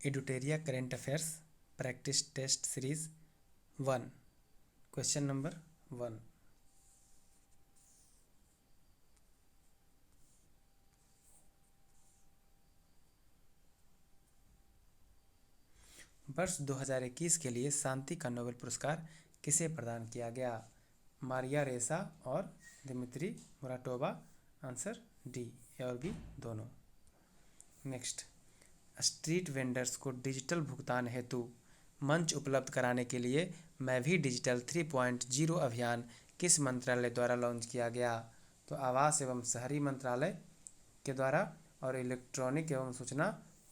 एडुटेरिया current affairs practice test series 1। Question number 1। वर्ष 2021 के लिए शांति का नोबेल पुरस्कार किसे प्रदान किया गया? मारिया रेसा और दिमित्री मुराटोवा। आंसर डी, ए और बी दोनों। नेक्स्ट, स्ट्रीट वेंडर्स को डिजिटल भुगतान हेतु मंच उपलब्ध कराने के लिए मैं भी डिजिटल 3.0 अभियान किस मंत्रालय द्वारा लॉन्च किया गया? तो आवास एवं शहरी मंत्रालय के द्वारा और इलेक्ट्रॉनिक एवं सूचना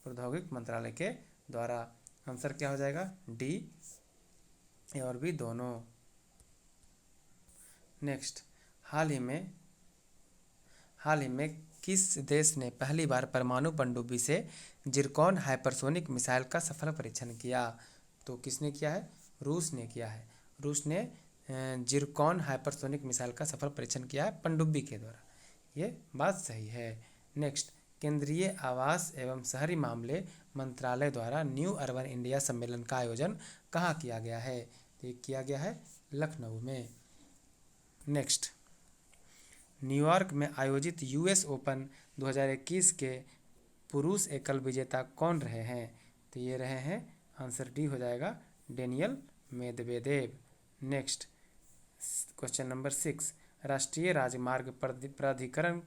प्रौद्योगिकी मंत्रालय के द्वारा। आंसर क्या हो जाएगा? डी, ए और बी दोनों। नेक्स्ट, हाल ही में किस देश ने पहली बार परमाणु पनडुब्बी से जिरकॉन हाइपरसोनिक मिसाइल का सफल परीक्षण किया? तो किसने किया है? रूस ने किया है। रूस ने जिरकॉन हाइपरसोनिक मिसाइल का सफल परीक्षण किया है पनडुब्बी के द्वारा। ये बात सही है। नेक्स्ट, केंद्रीय आवास एवं शहरी मामले मंत्रालय द्वारा न्यू अर्बन इंडिया सम्मेलन का आयोजन कहाँ किया गया है? तो ये किया गया है लखनऊ में। नेक्स्ट, न्यूयॉर्क में आयोजित यूएस ओपन 2021 के पुरुष एकल विजेता कौन रहे हैं? तो ये रहे हैं, आंसर डी हो जाएगा, Daniel Medvedev. Next, question number 6। राष्ट्रीय राजमार्ग प्राधिकरण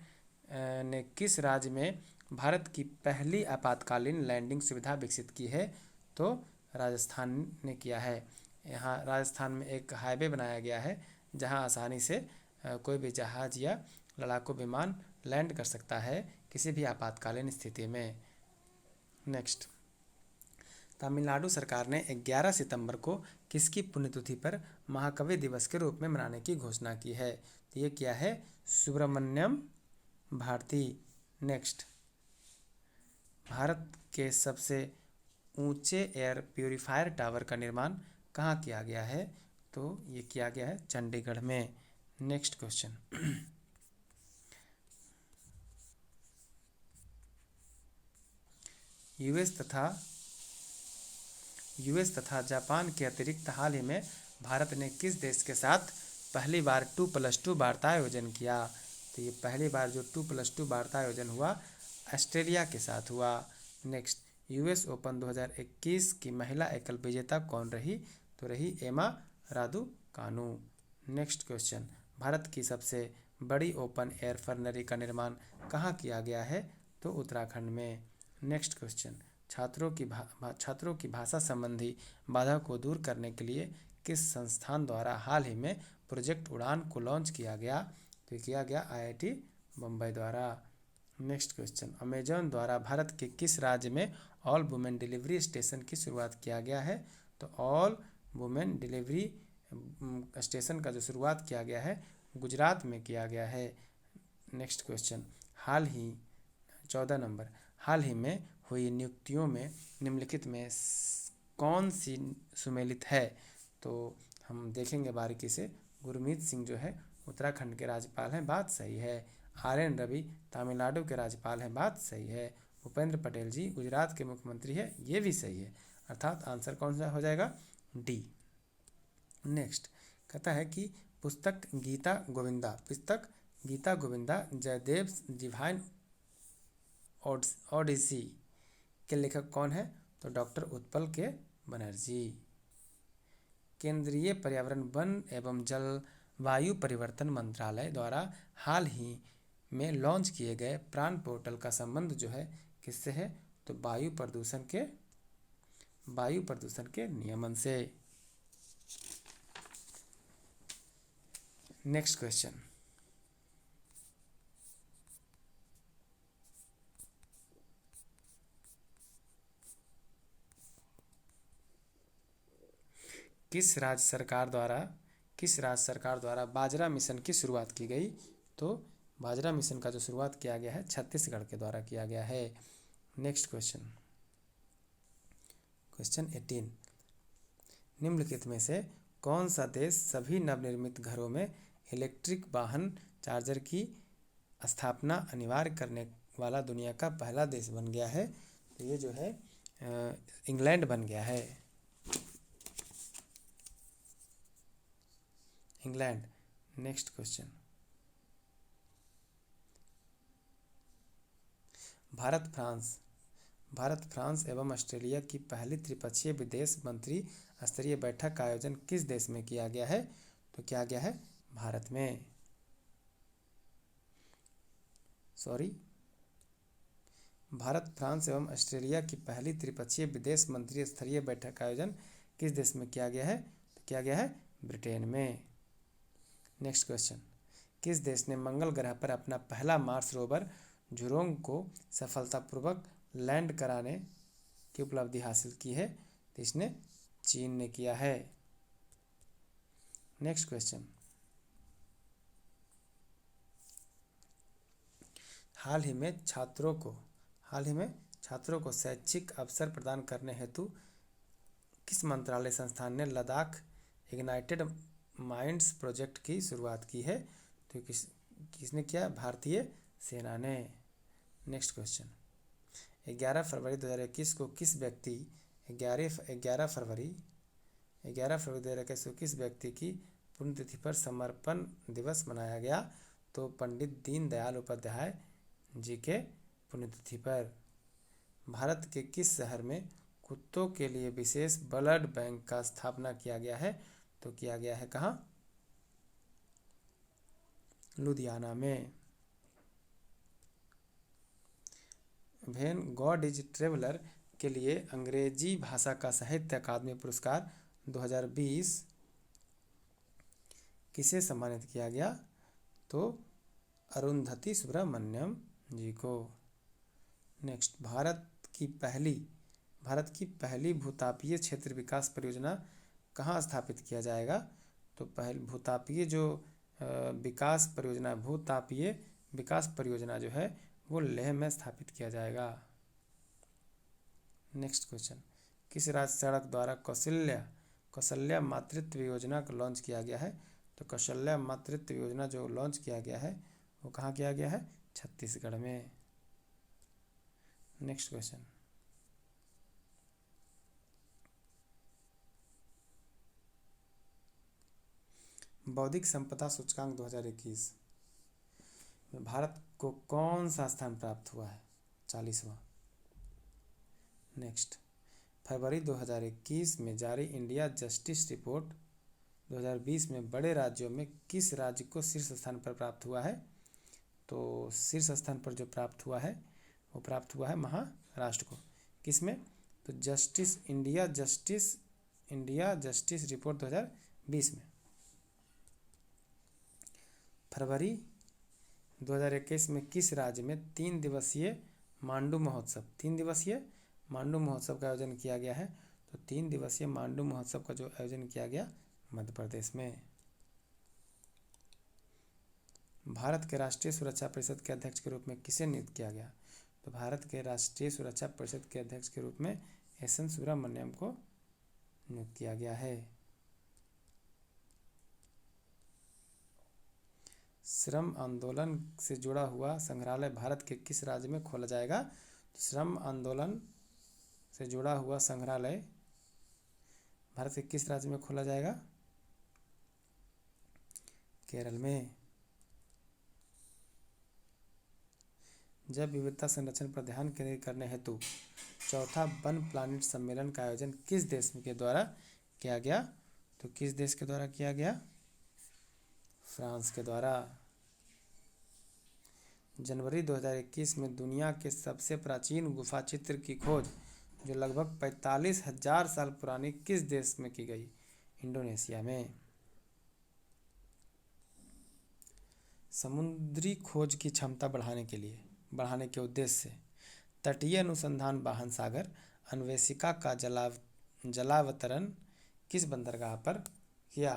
ने किस राज्य में भारत की पहली आपातकालीन लैंडिंग सुविधा विकसित की है? तो राजस्थान ने किया है। यहाँ राजस्थान में एक हाईवे बनाया गया है जहाँ आसानी से कोई भी जहाज या लड़ाकू विमान लैंड कर सकता है किसी भी आपातकालीन स्थिति में। नेक्स्ट, तमिलनाडु सरकार ने 11 सितंबर को किसकी पुण्यतिथि पर महाकवि दिवस के रूप में मनाने की घोषणा की है? तो ये क्या है? सुब्रमण्यम भारती। नेक्स्ट, भारत के सबसे ऊंचे एयर प्यूरीफायर टावर का निर्माण कहाँ किया गया है? तो ये किया गया है चंडीगढ़ में। नेक्स्ट क्वेश्चन, यूएस तथा जापान के अतिरिक्त हाल ही में भारत ने किस देश के साथ पहली बार 2+2 वार्ता आयोजन किया? तो ये पहली बार जो 2+2 वार्ता आयोजन हुआ ऑस्ट्रेलिया के साथ हुआ। नेक्स्ट, यूएस ओपन 2021 की महिला एकल विजेता कौन रही? तो रही एमा रादुकानु। नेक्स्ट क्वेश्चन, भारत की सबसे बड़ी ओपन एयर रिफाइनरी का निर्माण कहाँ किया गया है? तो उत्तराखंड में। नेक्स्ट क्वेश्चन, छात्रों की भाषा संबंधी बाधा को दूर करने के लिए किस संस्थान द्वारा हाल ही में प्रोजेक्ट उड़ान को लॉन्च किया गया? तो किया गया आईआईटी बम्बई द्वारा। नेक्स्ट क्वेश्चन, अमेजॉन द्वारा भारत के किस राज्य में ऑल वुमेन डिलीवरी स्टेशन की शुरुआत किया गया है? तो ऑल वुमेन डिलीवरी स्टेशन का जो शुरुआत किया गया है गुजरात में किया गया है। नेक्स्ट क्वेश्चन, 14 नंबर, हाल ही में हुई नियुक्तियों में निम्नलिखित में कौन सी सुमेलित है? तो हम देखेंगे बारीकी से। गुरमीत सिंह जो है उत्तराखंड के राज्यपाल हैं, बात सही है। आर.एन. रवि तमिलनाडु के राज्यपाल हैं, बात सही है। भूपेंद्र पटेल जी गुजरात के मुख्यमंत्री है, ये भी सही है। अर्थात आंसर कौन सा हो जाएगा? डी। नेक्स्ट, कहता है कि पुस्तक गीता गोविंदा जयदेव डिवाइन ओडिसी के लेखक कौन है? तो डॉक्टर उत्पल के बनर्जी। केंद्रीय पर्यावरण वन एवं जलवायु परिवर्तन मंत्रालय द्वारा हाल ही में लॉन्च किए गए प्राण पोर्टल का संबंध जो है किससे है? तो वायु प्रदूषण के नियमन से। नेक्स्ट क्वेश्चन, किस राज्य सरकार द्वारा बाजरा मिशन की शुरुआत की गई? तो बाजरा मिशन का जो शुरुआत किया गया है छत्तीसगढ़ के द्वारा किया गया है। नेक्स्ट क्वेश्चन, क्वेश्चन 18, निम्नलिखित में से कौन सा देश सभी नवनिर्मित घरों में इलेक्ट्रिक वाहन चार्जर की स्थापना अनिवार्य करने वाला दुनिया का पहला देश बन गया है? तो ये जो है इंग्लैंड बन गया है। England. Next question, Bharat France एवं ऑस्ट्रेलिया की पहली त्रिपक्षीय विदेश मंत्री स्तरीय बैठक का आयोजन किस देश में किया गया है? तो किया गया है भारत में। भारत फ्रांस एवं ऑस्ट्रेलिया की पहली त्रिपक्षीय विदेश मंत्री स्तरीय बैठक का आयोजन किस देश में किया गया है? तो किया गया है ब्रिटेन में। नेक्स्ट क्वेश्चन, किस देश ने मंगल ग्रह पर अपना पहला मार्स रोवर झुरोंग को सफलतापूर्वक लैंड कराने की उपलब्धि हासिल की है? तो इसने चीन ने किया है। नेक्स्ट क्वेश्चन, हाल ही में छात्रों को शैक्षिक अवसर प्रदान करने हेतु किस मंत्रालय संस्थान ने लद्दाख इग्नाइटेड माइंड्स प्रोजेक्ट की शुरुआत की है? तो किसने किया? भारतीय सेना ने। नेक्स्ट क्वेश्चन, 11 फरवरी 2021 को किस व्यक्ति 11 फरवरी 2021 को किस व्यक्ति की पुण्यतिथि पर समर्पण दिवस मनाया गया? तो पंडित दीनदयाल उपाध्याय जी के पुण्यतिथि पर। भारत के किस शहर में कुत्तों के लिए विशेष ब्लड बैंक का स्थापना किया गया है? तो किया गया है कहाँ? लुधियाना में। व्हेन गॉड इज ट्रेवलर के लिए अंग्रेजी भाषा का साहित्य अकादमी पुरस्कार 2020 किसे सम्मानित किया गया? तो अरुंधति सुब्रमण्यम जी को। नेक्स्ट, भारत की पहली भूतापीय क्षेत्र विकास परियोजना कहाँ स्थापित किया जाएगा? तो भूतापीय जो भूतापीय विकास परियोजना जो है वो लेह में स्थापित किया जाएगा। नेक्स्ट क्वेश्चन, किस राज्य सड़क द्वारा कौशल्या मातृत्व योजना को लॉन्च किया गया है? तो कौशल्या मातृत्व योजना जो लॉन्च किया गया है वो कहाँ किया गया है? छत्तीसगढ़ में। नेक्स्ट क्वेश्चन, बौद्धिक संपदा सूचकांक 2021 में भारत को कौन सा स्थान प्राप्त हुआ है? 40वां। नेक्स्ट, फरवरी 2021 में जारी इंडिया जस्टिस रिपोर्ट 2020 में बड़े राज्यों में किस राज्य को शीर्ष स्थान पर प्राप्त हुआ है? तो शीर्ष स्थान पर जो प्राप्त हुआ है वो प्राप्त हुआ है महाराष्ट्र को। किसमें? तो इंडिया जस्टिस रिपोर्ट 2020 में। फरवरी 2021 में किस राज्य में 3 दिवसीय मांडू महोत्सव का आयोजन किया गया है? तो 3 दिवसीय मांडू महोत्सव का जो आयोजन किया गया मध्य प्रदेश में। भारत के राष्ट्रीय सुरक्षा परिषद के अध्यक्ष के रूप में किसे नियुक्त किया गया? तो भारत के राष्ट्रीय सुरक्षा परिषद के अध्यक्ष के रूप में एस एन सुब्रमण्यम को नियुक्त किया गया है। श्रम आंदोलन से जुड़ा हुआ संग्रहालय भारत के किस राज्य में खोला जाएगा? तो श्रम आंदोलन से जुड़ा हुआ संग्रहालय भारत के किस राज्य में खोला जाएगा? केरल में। जैव विविधता संरक्षण पर ध्यान केंद्रित करने हेतु चौथा वन प्लानिट सम्मेलन का आयोजन किस देश के द्वारा किया गया? तो किस देश के द्वारा किया गया? फ्रांस के द्वारा। जनवरी 2021 में दुनिया के सबसे प्राचीन गुफा चित्र की खोज जो लगभग 45,000 साल पुरानी किस देश में की गई? इंडोनेशिया में। समुद्री खोज की क्षमता बढ़ाने के उद्देश्य से तटीय अनुसंधान वाहन सागर अन्वेषिका का जलावतरण किस बंदरगाह पर किया?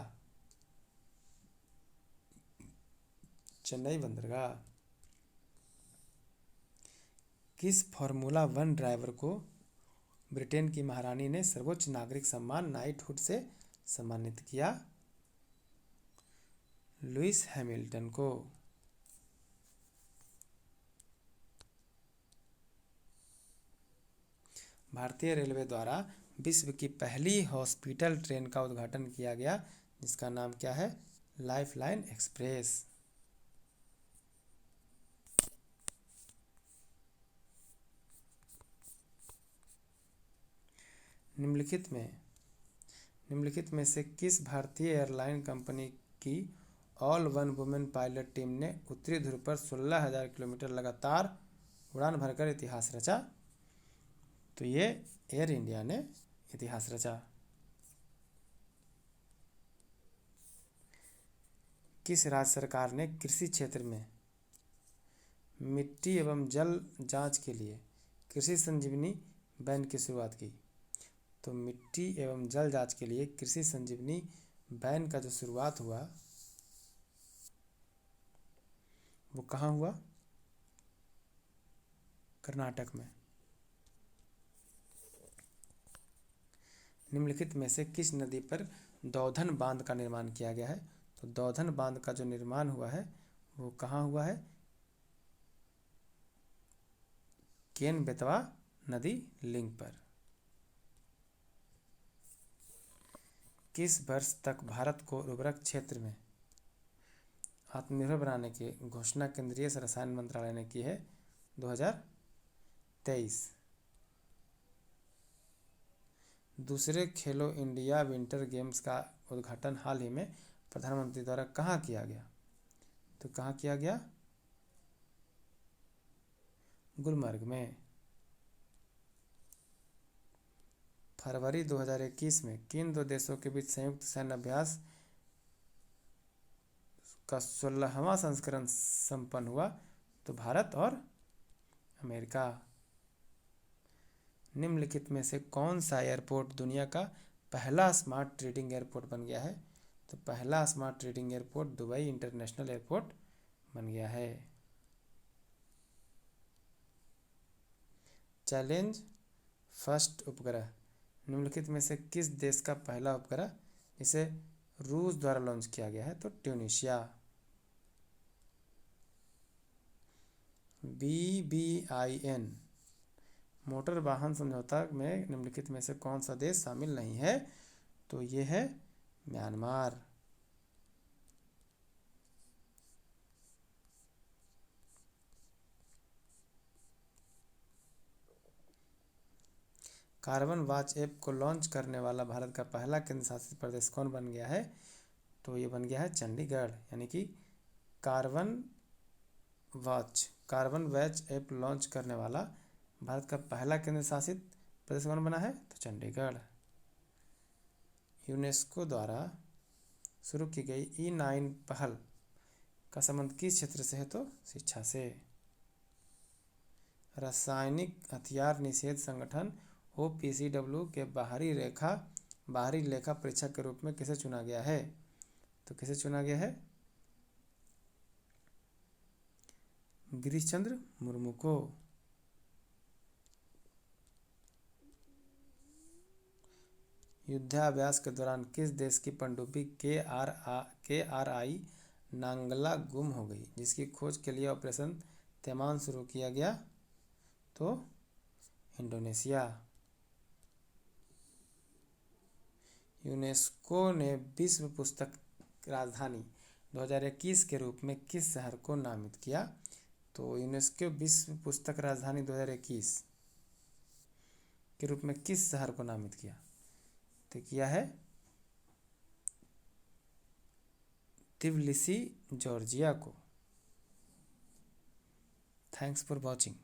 चेन्नई बंदरगाह। किस फार्मूला 1 ड्राइवर को ब्रिटेन की महारानी ने सर्वोच्च नागरिक सम्मान नाइटहुड से सम्मानित किया? लुइस हैमिल्टन को। भारतीय रेलवे द्वारा विश्व की पहली हॉस्पिटल ट्रेन का उद्घाटन किया गया, जिसका नाम क्या है? Lifeline express. निम्नलिखित में से किस भारतीय एयरलाइन कंपनी की all one women pilot team ने उत्तरी ध्रुव पर 16,000 किलोमीटर लगातार उड़ान भरकर इतिहास रचा? तो ये एयर इंडिया ने इतिहास रचा। किस राज्य सरकार ने कृषि क्षेत्र में मिट्टी एवं जल जांच के लिए कृषि संजीवनी वैन की शुरुआत की? तो मिट्टी एवं जल जांच के लिए कृषि संजीवनी वैन का जो शुरुआत हुआ वो कहाँ हुआ? कर्नाटक में। निम्नलिखित में से किस नदी पर दौधन बांध का निर्माण किया गया है? तो दौधन बांध का जो निर्माण हुआ है वो कहाँ हुआ है? केन बेतवा नदी लिंक पर। किस वर्ष तक भारत को उर्वरक क्षेत्र में आत्मनिर्भर बनाने की घोषणा केंद्रीय रसायन मंत्रालय ने की है? 2023। दूसरे खेलो इंडिया विंटर गेम्स का उद्घाटन हाल ही में प्रधानमंत्री द्वारा कहाँ किया गया? तो कहाँ किया गया? गुलमर्ग में। फरवरी 2021 में किन दो देशों के बीच संयुक्त सैन्य अभ्यास का 16वां संस्करण संपन्न हुआ? तो भारत और अमेरिका। निम्नलिखित में से कौन सा एयरपोर्ट दुनिया का पहला स्मार्ट ट्रेडिंग एयरपोर्ट बन गया है? तो पहला smart trading airport Dubai international airport बन गया है। चैलेंज फर्स्ट उपग्रह निम्नलिखित में से किस देश का पहला उपग्रह इसे रूस द्वारा लॉन्च किया गया है? तो ट्यूनीशिया। BBIN मोटर वाहन समझौता में निम्नलिखित में से कौन सा देश शामिल नहीं है? तो ये है म्यांमार। कार्बन वॉच ऐप को लॉन्च करने वाला भारत का पहला केंद्र शासित प्रदेश कौन बन गया है? तो ये बन गया है चंडीगढ़। यानी कि कार्बन वॉच ऐप लॉन्च करने वाला भारत का पहला केंद्र शासित प्रदेश कौन बना है? तो चंडीगढ़। यूनेस्को द्वारा शुरू की गई E9 पहल का संबंध किस क्षेत्र से है? तो शिक्षा से। रासायनिक हथियार निषेध संगठन OPCW के बाहरी लेखा परीक्षक के रूप में किसे चुना गया है? तो किसे चुना गया है? गिरीश चंद्र मुर्मू को। युद्धाभ्यास के दौरान किस देश की पनडुब्बी KRI नांगला गुम हो गई, जिसकी खोज के लिए ऑपरेशन तैमान शुरू किया गया? तो इंडोनेशिया। यूनेस्को ने विश्व पुस्तक राजधानी 2021 के रूप में किस शहर को नामित किया? तो यूनेस्को विश्व पुस्तक राजधानी 2021 के रूप में किस शहर को नामित किया? तो किया है त्बिलिसी, जॉर्जिया को। Thanks for watching.